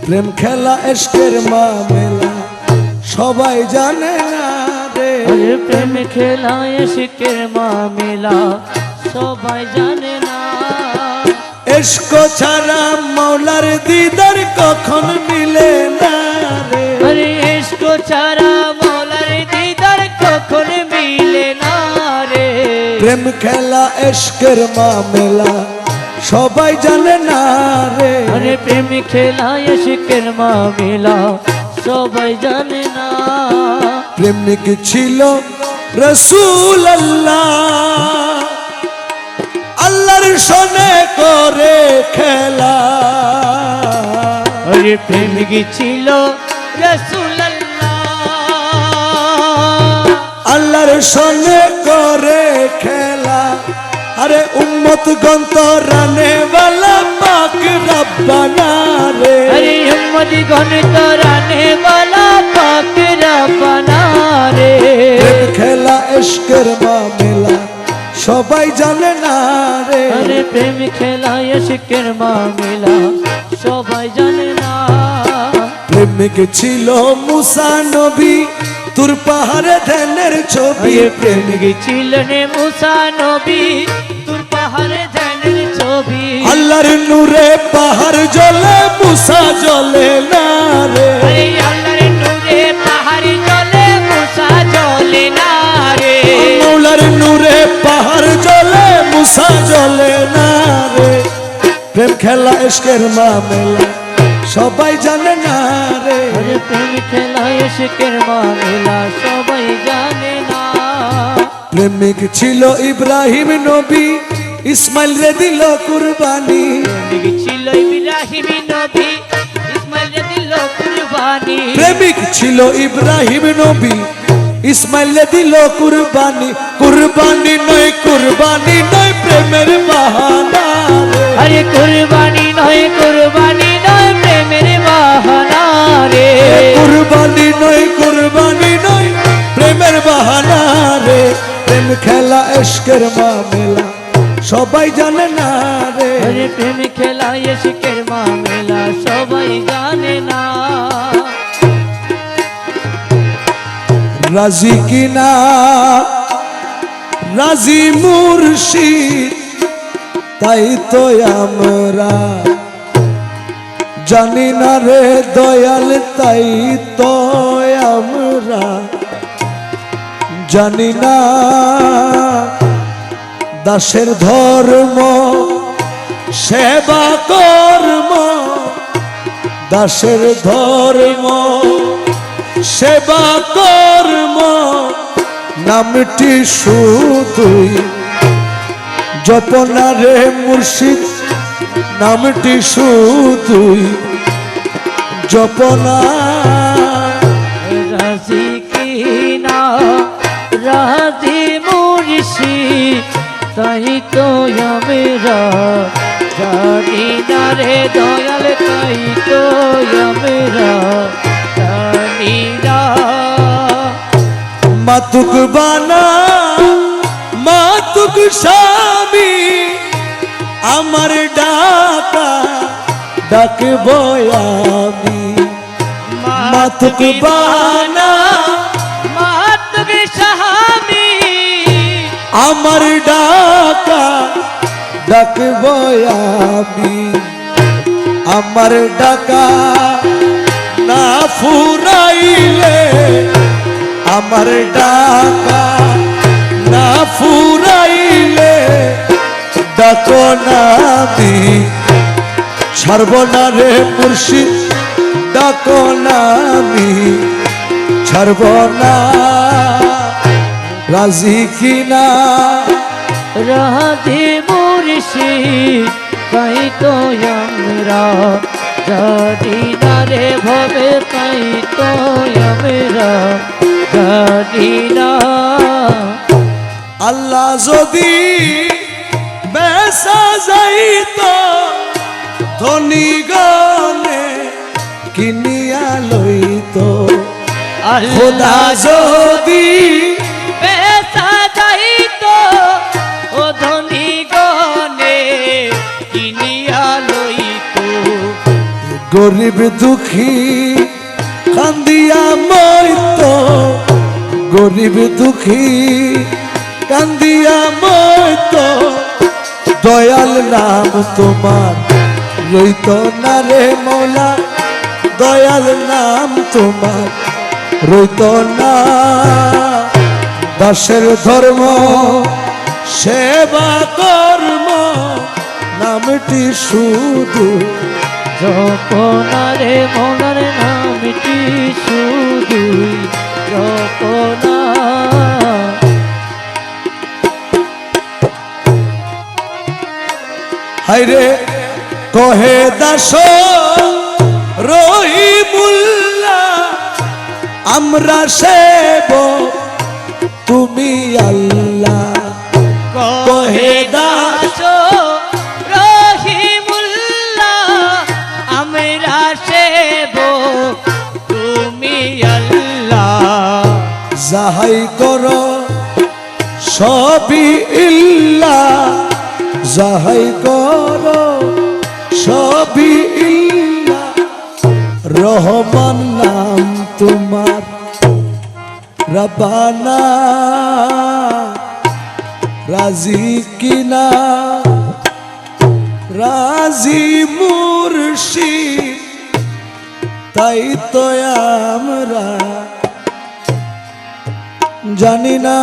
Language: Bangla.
প্রেম খেলা এশকের মামেলা সবাই জানে না রে। প্রেম খেলা এশকের মামেলা সবাই জানে না। এশক ছাড়া মৌলার দিদার কখন মিলে না রে। এশক ছাড়া মৌলার দিদার কখন মিলে না রে। প্রেম খেলা এশকের মামেলা সবাই জানে না রে। প্রেম খেলা এশকের মামেলা সবাই জানে না। প্রেমিক ছিল রসুল আল্লাহ, আল্লাহর সনে করে খেলা। প্রেমিক ছিল রসুল আল্লাহ, আল্লাহর সনে করে খেলা। আরে উম্মত গন্তরানে वाला पाक रब्बाना রে। উম্মত গন্তরানে वाला पाक रब्बाना রে। প্রেম খেলা এশকের মামেলা সবাই জানে না রে। প্রেম খেলা এশকের মামেলা সবাই জানে না। প্রেমিক ছিল মুসা নবী, তুর পাহাড়ে ধ্যানের ছবি। প্রেমিক ছিলেন মুসা নবী, তুর পাহাড়ে ধ্যানের ছবি। আল্লাহর নূরে পাহাড় জ্বলে, মুসা জ্বলে না রে। আল্লাহর নূরে পাহাড় জ্বলে, মুসা জ্বলে না রে। মৌলার নূরে পাহাড় জ্বলে, মুসা জ্বলে না রে। প্রেম খেলা এশকের মামেলা সবাই জানে না রে। প্রেম খেলা এশকের মামেলা সবাই জানে না। প্রেমিক ছিল ইব্রাহিম নবী, ইসমাইল রে দিল কুরবানি। প্রেমিক ছিল ইব্রাহিম নবী, ইসমাইল রে দিল কুরবানি। প্রেমিক ছিল ইব্রাহিম নবী, ইসমাইল রে দিল কুরবানি। কুরবানি নয়, কুরবানি নয়, প্রেমের বাহানা রে। কুরবানি নয়, কুরবানি নয়, প্রেমের বাহানা রে। কুরবানি নয়, কুরবানি নয়, প্রেমের বাহানা রে। প্রেম খেলা এশকের মামেলা সবাই জানে না রে। প্রেম খেলা এশকের মামেলা সবাই জানে না। রাজি কিনা রাজি মুর্শিদ, তাই তো আমরা জানি না রে দয়াল, তাই তো আমরা জানি না। দাসের ধর্ম সেবা কর্ম, দাসের ধর্ম সেবা কর্ম, নামটি শুধুই জপনা রে মুর্শিদ, নামটি শুধুই জপনা। রাজি কিনা রাজি মুর্শিদ, তাই তো আমরা জানি না রে দয়াল, তাই তো আমরা জানি না। মাতুক বানা মাতুক স্বামী, আমার ডাকা ডাকব আমি। মাতুক বানা মাতুক স্বামী, আমার ডাকা ডাকব আমি। আমার ডাকা না ফুরাইলে, আমার ডাকা না ফুরাইলে, ডাকো না আমি ছাড়ব না রে মুর্শিদ, ডাকো না আমি ছাড়ব না। রাজি কিনা রাধে মুর্শিদ, তাই তো আমরা জানি না রে ভবে, তাই তো আমরা জানি না। আল্লাহ যদি বেসা যাইত ধনী গনে কিনিয়া লইত। খোদা যদি বেসা যাইতো ও ধনী গনে কিনিয়া লইতো। গরিব দুঃখী কান্দিয়া মইত, গরিব দুঃখী কান্দিয়া মইত, দয়াল নাম তোমার রইত না রে মৌলা, দয়াল নাম তোমার রইত না। দাসের ধর্ম সেবা কর্ম নামটি শুধু, জপনারে মনার নামটি শুধুই জপনা। হায়রে কহে দাস রহিমুল্লাহ আমরা সেবক তুমি আল্লাহ, কহে দাস রহিমুল্লাহ আমরা সেবক তুমি আল্লাহ। যাহাই করো সবই ইল্লাহ, যাহাই করো সবই ইল্লাহ, রহমান নাম তোমার রব্বানা, রাজি কিনা রাজি মুর্শিদ, তাই তো আমরা জানি না।